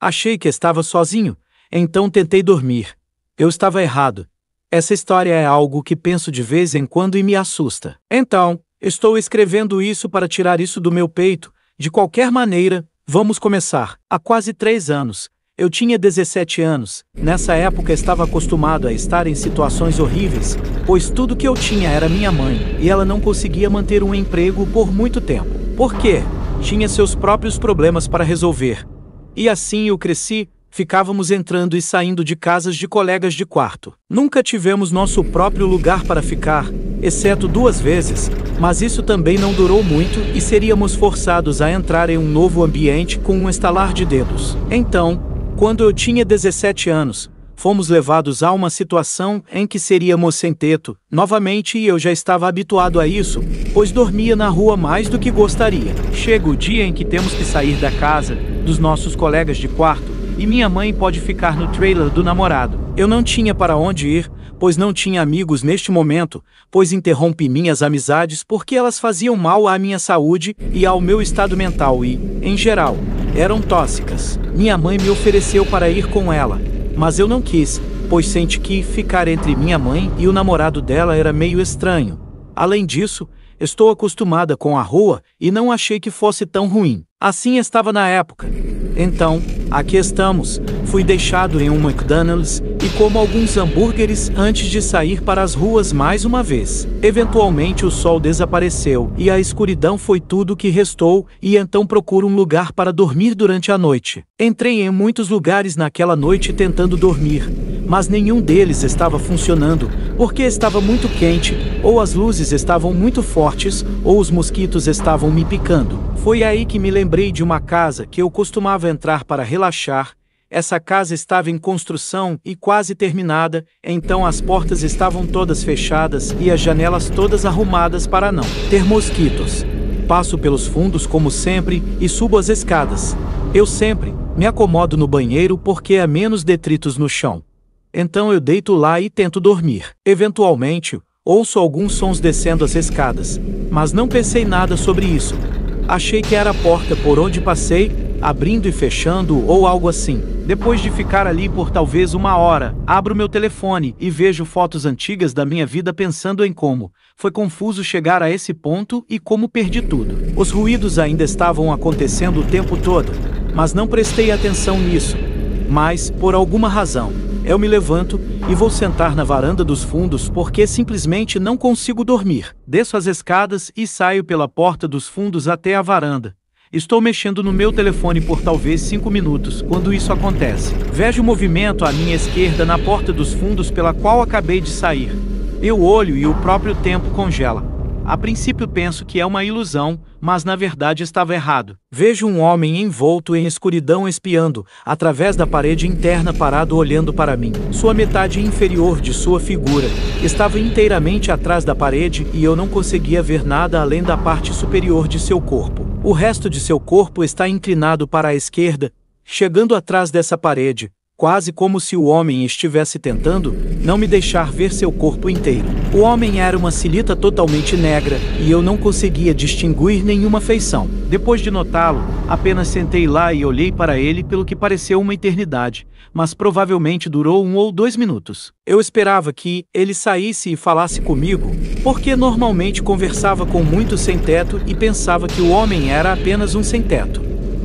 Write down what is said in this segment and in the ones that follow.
Achei que estava sozinho, então tentei dormir. Eu estava errado. Essa história é algo que penso de vez em quando e me assusta. Então, estou escrevendo isso para tirar isso do meu peito. De qualquer maneira, vamos começar. Há quase 3 anos. Eu tinha 17 anos. Nessa época estava acostumado a estar em situações horríveis, pois tudo que eu tinha era minha mãe, e ela não conseguia manter um emprego por muito tempo. Por quê? Tinha seus próprios problemas para resolver. E assim eu cresci. Ficávamos entrando e saindo de casas de colegas de quarto. Nunca tivemos nosso próprio lugar para ficar, exceto 2 vezes, mas isso também não durou muito e seríamos forçados a entrar em um novo ambiente com um estalar de dedos. Então, quando eu tinha 17 anos, fomos levados a uma situação em que seríamos sem teto, novamente, e eu já estava habituado a isso, pois dormia na rua mais do que gostaria. Chega o dia em que temos que sair da casa dos nossos colegas de quarto, e minha mãe pode ficar no trailer do namorado. Eu não tinha para onde ir, pois não tinha amigos neste momento, pois interrompi minhas amizades porque elas faziam mal à minha saúde e ao meu estado mental e, em geral, eram tóxicas. Minha mãe me ofereceu para ir com ela, mas eu não quis, pois senti que ficar entre minha mãe e o namorado dela era meio estranho. Além disso, estou acostumada com a rua e não achei que fosse tão ruim. Assim estava na época. Então, aqui estamos. Fui deixado em um McDonald's e como alguns hambúrgueres antes de sair para as ruas mais uma vez. Eventualmente o sol desapareceu e a escuridão foi tudo que restou, e então procuro um lugar para dormir durante a noite. Entrei em muitos lugares naquela noite tentando dormir, mas nenhum deles estava funcionando, porque estava muito quente, ou as luzes estavam muito fortes, ou os mosquitos estavam me picando. Foi aí que me lembrei de uma casa que eu costumava entrar para relaxar. Essa casa estava em construção e quase terminada, então as portas estavam todas fechadas e as janelas todas arrumadas para não ter mosquitos. Passo pelos fundos como sempre e subo as escadas. Eu sempre me acomodo no banheiro porque há menos detritos no chão. Então eu deito lá e tento dormir. Eventualmente, ouço alguns sons descendo as escadas, mas não pensei nada sobre isso. Achei que era a porta por onde passei, abrindo e fechando ou algo assim. Depois de ficar ali por talvez 1 hora, abro meu telefone e vejo fotos antigas da minha vida pensando em como foi confuso chegar a esse ponto e como perdi tudo. Os ruídos ainda estavam acontecendo o tempo todo, mas não prestei atenção nisso. Mas, por alguma razão, eu me levanto e vou sentar na varanda dos fundos porque simplesmente não consigo dormir. Desço as escadas e saio pela porta dos fundos até a varanda. Estou mexendo no meu telefone por talvez 5 minutos quando isso acontece. Vejo movimento à minha esquerda na porta dos fundos pela qual acabei de sair. Eu olho e o próprio tempo congela. A princípio penso que é uma ilusão, mas na verdade estava errado. Vejo um homem envolto em escuridão espiando, através da parede interna parado olhando para mim. Sua metade inferior de sua figura estava inteiramente atrás da parede e eu não conseguia ver nada além da parte superior de seu corpo. O resto de seu corpo está inclinado para a esquerda, chegando atrás dessa parede, quase como se o homem estivesse tentando não me deixar ver seu corpo inteiro. O homem era uma silhueta totalmente negra e eu não conseguia distinguir nenhuma feição. Depois de notá-lo, apenas sentei lá e olhei para ele pelo que pareceu uma eternidade, mas provavelmente durou 1 ou 2 minutos. Eu esperava que ele saísse e falasse comigo, porque normalmente conversava com muitos sem-teto e pensava que o homem era apenas um sem-teto.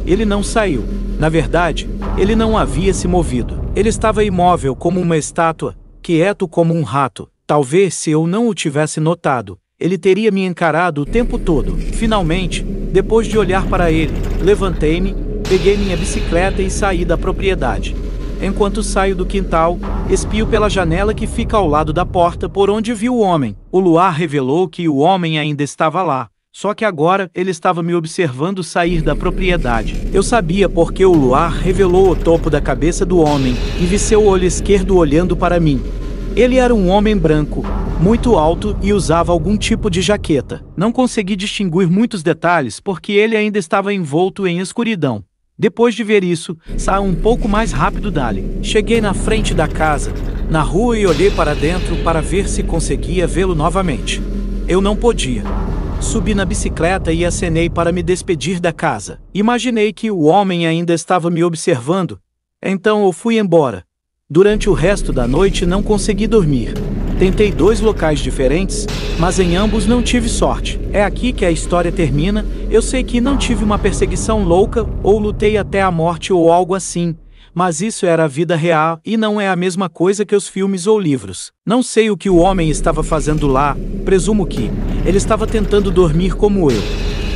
Ele não saiu. Na verdade, ele não havia se movido. Ele estava imóvel como uma estátua, quieto como um rato. Talvez se eu não o tivesse notado, ele teria me encarado o tempo todo. Finalmente, depois de olhar para ele, levantei-me, peguei minha bicicleta e saí da propriedade. Enquanto saio do quintal, espio pela janela que fica ao lado da porta por onde vi o homem. O luar revelou que o homem ainda estava lá. Só que agora ele estava me observando sair da propriedade. Eu sabia porque o luar revelou o topo da cabeça do homem e vi seu olho esquerdo olhando para mim. Ele era um homem branco, muito alto e usava algum tipo de jaqueta. Não consegui distinguir muitos detalhes porque ele ainda estava envolto em escuridão. Depois de ver isso, saí um pouco mais rápido dali. Cheguei na frente da casa, na rua, e olhei para dentro para ver se conseguia vê-lo novamente. Eu não podia. Subi na bicicleta e acenei para me despedir da casa. Imaginei que o homem ainda estava me observando, Então eu fui embora. Durante o resto da noite não consegui dormir. Tentei 2 locais diferentes, mas em ambos não tive sorte. É aqui que a história termina. Eu sei que não tive uma perseguição louca, ou lutei até a morte ou algo assim, mas isso era a vida real e não é a mesma coisa que os filmes ou livros. Não sei o que o homem estava fazendo lá, presumo que ele estava tentando dormir como eu.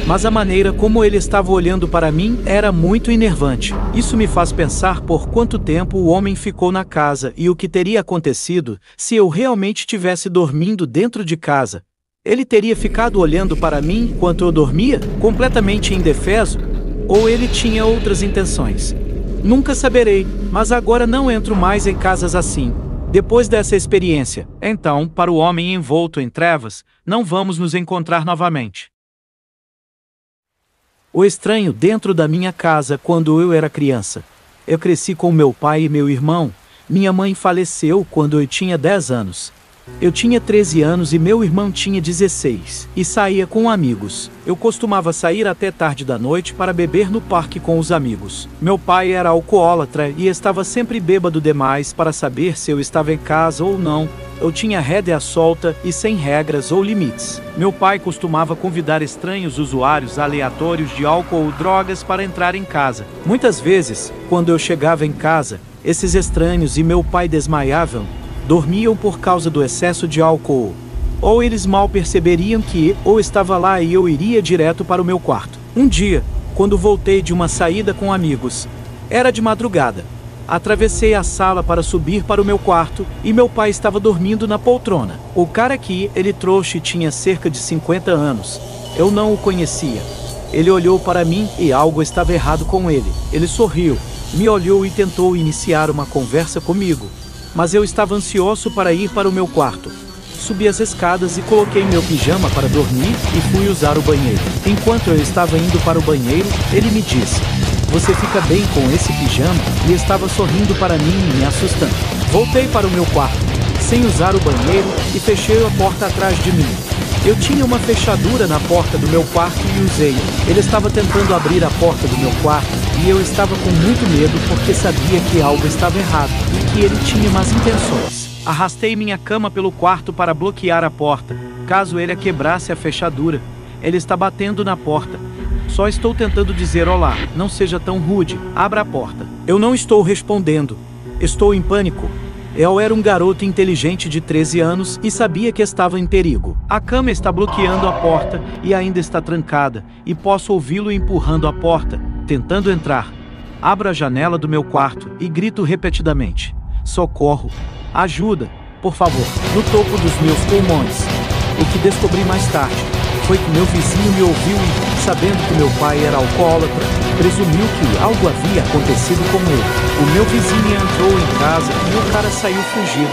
Mas a maneira como ele estava olhando para mim era muito enervante. Isso me faz pensar por quanto tempo o homem ficou na casa e o que teria acontecido se eu realmente tivesse dormindo dentro de casa. Ele teria ficado olhando para mim enquanto eu dormia, completamente indefeso? Ou ele tinha outras intenções? Nunca saberei, mas agora não entro mais em casas assim. Depois dessa experiência, então, para o homem envolto em trevas, não vamos nos encontrar novamente. O estranho dentro da minha casa quando eu era criança. Eu cresci com meu pai e meu irmão. Minha mãe faleceu quando eu tinha 10 anos. Eu tinha 13 anos e meu irmão tinha 16, e saía com amigos. Eu costumava sair até tarde da noite para beber no parque com os amigos. Meu pai era alcoólatra e estava sempre bêbado demais para saber se eu estava em casa ou não. Eu tinha rédea solta e sem regras ou limites. Meu pai costumava convidar estranhos usuários aleatórios de álcool ou drogas para entrar em casa. Muitas vezes, quando eu chegava em casa, esses estranhos e meu pai desmaiavam, dormiam por causa do excesso de álcool. Ou eles mal perceberiam que eu estava lá e eu iria direto para o meu quarto. Um dia, quando voltei de uma saída com amigos, era de madrugada. Atravessei a sala para subir para o meu quarto e meu pai estava dormindo na poltrona. O cara que ele trouxe tinha cerca de 50 anos. Eu não o conhecia. Ele olhou para mim e algo estava errado com ele. Ele sorriu, me olhou e tentou iniciar uma conversa comigo. Mas eu estava ansioso para ir para o meu quarto. Subi as escadas e coloquei meu pijama para dormir e fui usar o banheiro. Enquanto eu estava indo para o banheiro, ele me disse: "Você fica bem com esse pijama?" E estava sorrindo para mim e me assustando. Voltei para o meu quarto, sem usar o banheiro, e fechei a porta atrás de mim. Eu tinha uma fechadura na porta do meu quarto e usei. Ele estava tentando abrir a porta do meu quarto e eu estava com muito medo porque sabia que algo estava errado e que ele tinha más intenções. Arrastei minha cama pelo quarto para bloquear a porta, caso ele a quebrasse a fechadura. Ele está batendo na porta. Só estou tentando dizer olá, não seja tão rude, abra a porta. Eu não estou respondendo. Estou em pânico. Eu era um garoto inteligente de 13 anos e sabia que estava em perigo. A cama está bloqueando a porta e ainda está trancada, e posso ouvi-lo empurrando a porta, tentando entrar. Abro a janela do meu quarto e grito repetidamente: "Socorro! Ajuda! Por favor!" no topo dos meus pulmões. O que descobri mais tarde foi que meu vizinho me ouviu e, sabendo que meu pai era alcoólatra, presumiu que algo havia acontecido com ele. O meu vizinho entrou em casa e o cara saiu fugindo.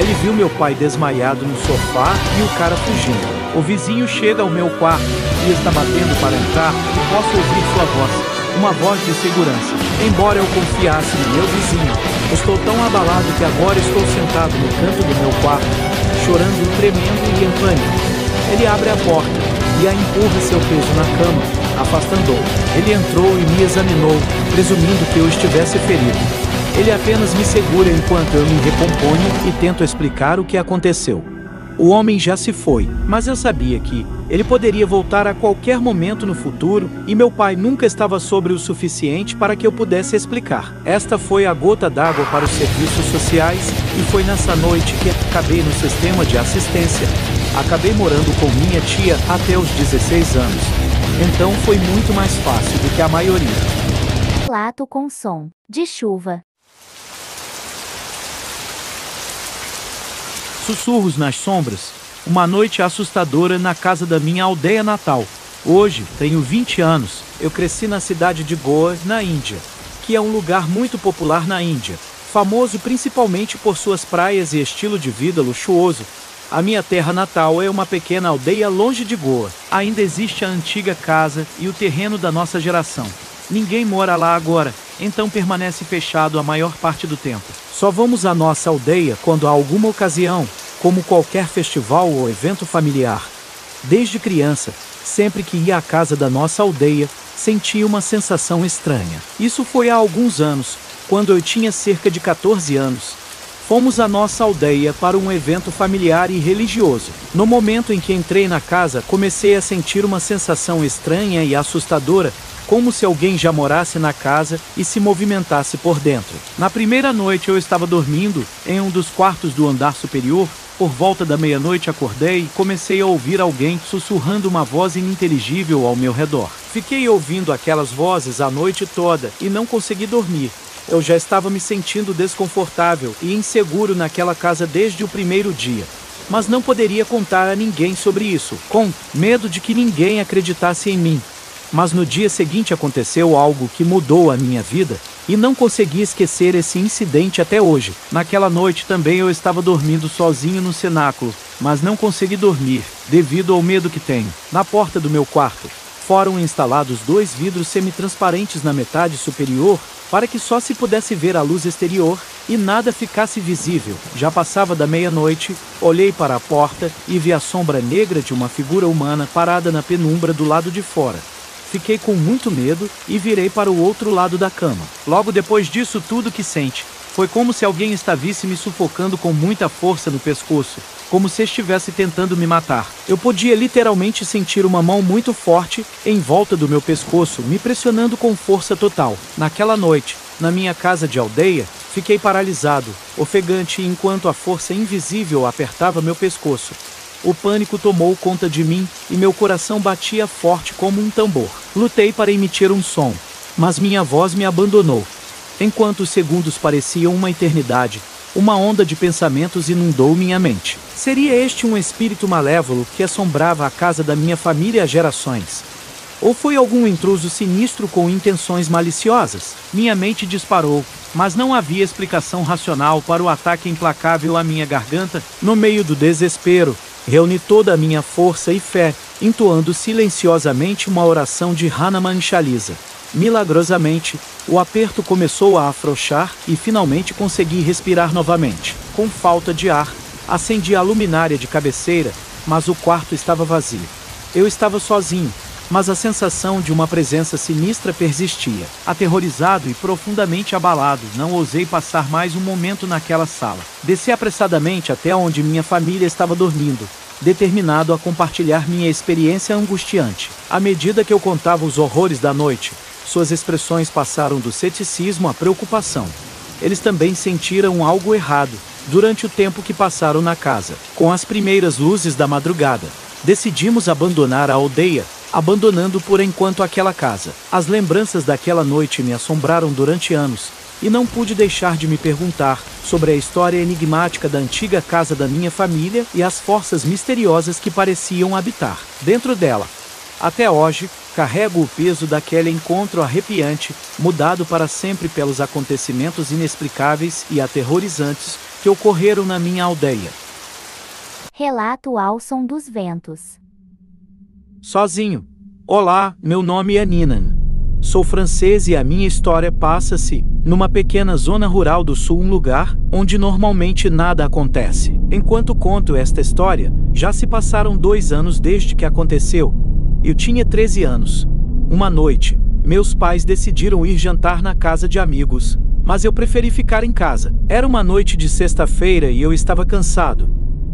Ele viu meu pai desmaiado no sofá e o cara fugindo. O vizinho chega ao meu quarto e está batendo para entrar e posso ouvir sua voz, uma voz de segurança. Embora eu confiasse no meu vizinho, estou tão abalado que agora estou sentado no canto do meu quarto, chorando, tremendo e em pânico. Ele abre a porta e a empurra seu peso na cama, afastando-o. Ele entrou e me examinou, presumindo que eu estivesse ferido. Ele apenas me segura enquanto eu me recomponho e tento explicar o que aconteceu. O homem já se foi, mas eu sabia que ele poderia voltar a qualquer momento no futuro e meu pai nunca estava sobre o suficiente para que eu pudesse explicar. Esta foi a gota d'água para os serviços sociais e foi nessa noite que acabei no sistema de assistência. Acabei morando com minha tia até os 16 anos. Então foi muito mais fácil do que a maioria. Relato com som de chuva. Sussurros nas sombras. Uma noite assustadora na casa da minha aldeia natal. Hoje, tenho 20 anos. Eu cresci na cidade de Goa, na Índia, que é um lugar muito popular na Índia, famoso principalmente por suas praias e estilo de vida luxuoso. A minha terra natal é uma pequena aldeia longe de Goa. Ainda existe a antiga casa e o terreno da nossa geração. Ninguém mora lá agora, então permanece fechado a maior parte do tempo. Só vamos à nossa aldeia quando há alguma ocasião, como qualquer festival ou evento familiar. Desde criança, sempre que ia à casa da nossa aldeia, sentia uma sensação estranha. Isso foi há alguns anos, quando eu tinha cerca de 14 anos. Fomos à nossa aldeia para um evento familiar e religioso. No momento em que entrei na casa, comecei a sentir uma sensação estranha e assustadora, como se alguém já morasse na casa e se movimentasse por dentro. Na primeira noite eu estava dormindo em um dos quartos do andar superior. Por volta da meia-noite acordei e comecei a ouvir alguém sussurrando uma voz ininteligível ao meu redor. Fiquei ouvindo aquelas vozes a noite toda e não consegui dormir. Eu já estava me sentindo desconfortável e inseguro naquela casa desde o primeiro dia. Mas não poderia contar a ninguém sobre isso, com medo de que ninguém acreditasse em mim. Mas no dia seguinte aconteceu algo que mudou a minha vida, e não consegui esquecer esse incidente até hoje. Naquela noite também eu estava dormindo sozinho no cenáculo, mas não consegui dormir, devido ao medo que tenho. Na porta do meu quarto, foram instalados 2 vidros semi-transparentes na metade superior, para que só se pudesse ver a luz exterior e nada ficasse visível. Já passava da meia-noite, olhei para a porta e vi a sombra negra de uma figura humana parada na penumbra do lado de fora. Fiquei com muito medo e virei para o outro lado da cama. Logo depois disso, tudo que senti foi como se alguém estivesse me sufocando com muita força no pescoço, como se estivesse tentando me matar. Eu podia literalmente sentir uma mão muito forte em volta do meu pescoço, me pressionando com força total. Naquela noite, na minha casa de aldeia, fiquei paralisado, ofegante enquanto a força invisível apertava meu pescoço. O pânico tomou conta de mim e meu coração batia forte como um tambor. Lutei para emitir um som, mas minha voz me abandonou. Enquanto os segundos pareciam uma eternidade, uma onda de pensamentos inundou minha mente. Seria este um espírito malévolo que assombrava a casa da minha família há gerações? Ou foi algum intruso sinistro com intenções maliciosas? Minha mente disparou, mas não havia explicação racional para o ataque implacável à minha garganta. No meio do desespero, reuni toda a minha força e fé, entoando silenciosamente uma oração de Hanuman Chalisa. Milagrosamente, o aperto começou a afrouxar e finalmente consegui respirar novamente. Com falta de ar, acendi a luminária de cabeceira, mas o quarto estava vazio. Eu estava sozinho, mas a sensação de uma presença sinistra persistia. Aterrorizado e profundamente abalado, não ousei passar mais um momento naquela sala. Desci apressadamente até onde minha família estava dormindo, determinado a compartilhar minha experiência angustiante. À medida que eu contava os horrores da noite, suas expressões passaram do ceticismo à preocupação. Eles também sentiram algo errado durante o tempo que passaram na casa. Com as primeiras luzes da madrugada, decidimos abandonar a aldeia, abandonando por enquanto aquela casa. As lembranças daquela noite me assombraram durante anos, e não pude deixar de me perguntar sobre a história enigmática da antiga casa da minha família e as forças misteriosas que pareciam habitar dentro dela. Até hoje, carrego o peso daquele encontro arrepiante, mudado para sempre pelos acontecimentos inexplicáveis e aterrorizantes que ocorreram na minha aldeia. Relato ao som dos ventos. Sozinho. Olá, meu nome é Ninan. Sou francês e a minha história passa-se numa pequena zona rural do sul, um lugar onde normalmente nada acontece. Enquanto conto esta história, já se passaram 2 anos desde que aconteceu. Eu tinha 13 anos. Uma noite, meus pais decidiram ir jantar na casa de amigos, mas eu preferi ficar em casa. Era uma noite de sexta-feira e eu estava cansado.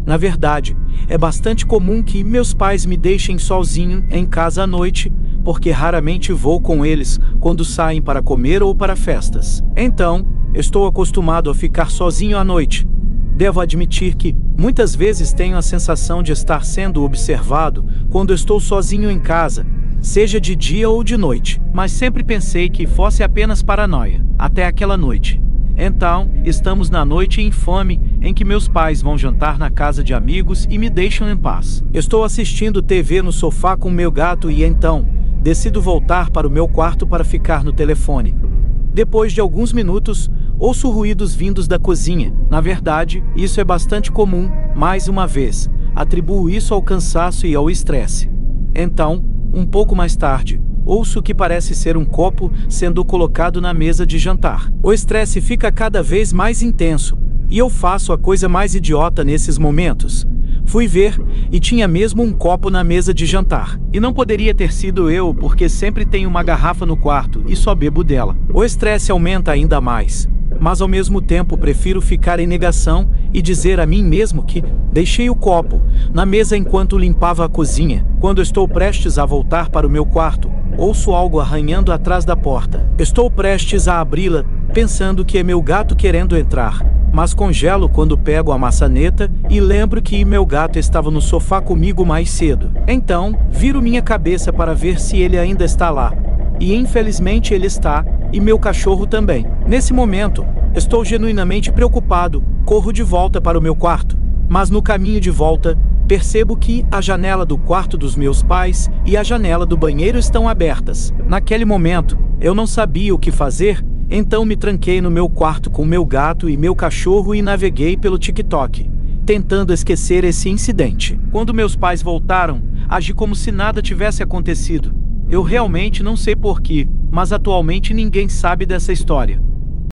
Na verdade, é bastante comum que meus pais me deixem sozinho em casa à noite, porque raramente vou com eles quando saem para comer ou para festas. Então, estou acostumado a ficar sozinho à noite. Devo admitir que, muitas vezes tenho a sensação de estar sendo observado quando estou sozinho em casa, seja de dia ou de noite, mas sempre pensei que fosse apenas paranoia, até aquela noite. Então, estamos na noite infame em que meus pais vão jantar na casa de amigos e me deixam em paz. Estou assistindo TV no sofá com meu gato e então, decido voltar para o meu quarto para ficar no telefone. Depois de alguns minutos, ouço ruídos vindos da cozinha. Na verdade, isso é bastante comum. Mais uma vez, atribuo isso ao cansaço e ao estresse. Então, um pouco mais tarde, ouço o que parece ser um copo sendo colocado na mesa de jantar. O estresse fica cada vez mais intenso, e eu faço a coisa mais idiota nesses momentos. Fui ver, e tinha mesmo um copo na mesa de jantar. E não poderia ter sido eu, porque sempre tenho uma garrafa no quarto e só bebo dela. O estresse aumenta ainda mais. Mas ao mesmo tempo prefiro ficar em negação e dizer a mim mesmo que deixei o copo na mesa enquanto limpava a cozinha. Quando estou prestes a voltar para o meu quarto, ouço algo arranhando atrás da porta. Estou prestes a abri-la, pensando que é meu gato querendo entrar. Mas congelo quando pego a maçaneta e lembro que meu gato estava no sofá comigo mais cedo. Então, viro minha cabeça para ver se ele ainda está lá. E infelizmente ele está, e meu cachorro também. Nesse momento, estou genuinamente preocupado, corro de volta para o meu quarto. Mas no caminho de volta, percebo que a janela do quarto dos meus pais e a janela do banheiro estão abertas. Naquele momento, eu não sabia o que fazer, então me tranquei no meu quarto com meu gato e meu cachorro e naveguei pelo TikTok, tentando esquecer esse incidente. Quando meus pais voltaram, agi como se nada tivesse acontecido. Eu realmente não sei porquê, mas atualmente ninguém sabe dessa história.